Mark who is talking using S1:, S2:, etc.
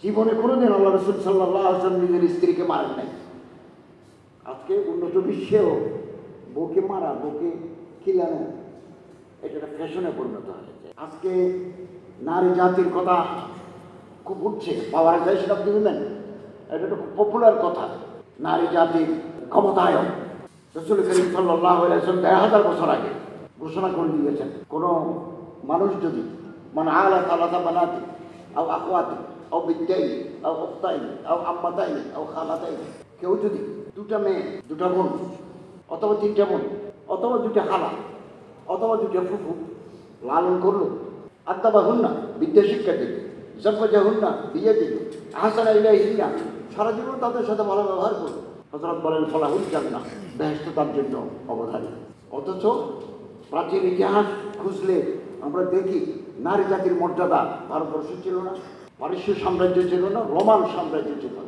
S1: জীবনে কোনোদিন আল্লাহ রাসূল সাল্লাল্লাহু আলাইহি ওয়াসাল্লাম নিজের স্ত্রীকে মারেন নাই। আজকে উন্নত বিশ্বেও বউকে মারা, বউকে কিলানো, এটা একটা ফ্যাশনে পরিণত হয়েছে। আজকে নারী জাতির কথা খুব উঠছে, পাওয়ার যায় সেটা আপনি বুঝলেন, এটা একটা খুব পপুলার কথা। নারী জাতির ক্ষমতায়ন রাসূল করিম সাল্লাল্লাহু আলাইহি ওয়াসাল্লাম ১,০০০ বছর আগে ঘোষণা করে দিয়েছেন, কোনো মানুষ যদি মানে আলা তালাতা বানাতি আও আখওয়াতি আও বিদ্যাইনি আও উখতাইনি আও আম্মাতাইনি আও খালাতাইনি, কেউ যদি দুটা মেয়ে, দুটা বোন, অথবা তিনটা বোন, অথবা দুটা খালা, অথবা দুটা ফুফু লালন করলো, আত্মা হুন্না বিদ্যা শিক্ষা দিল, জব্বাজা হুন্না বিয়ে দিল, হাসানা ইলাইহিন্না সারা জীবন তাদের সাথে ভালো ব্যবহার করলো, হযরত বলেন ফলাহুল জান্নাহ, বেহেশত তার জন্য অবধারিত। অথচ প্রাচীন ইতিহাস খুঁজলে আমরা দেখি নারী জাতির মর্যাদা ভারতবর্ষ ছিল না, পারস্য সাম্রাজ্য ছিল না, রোমান সাম্রাজ্য ছিল না।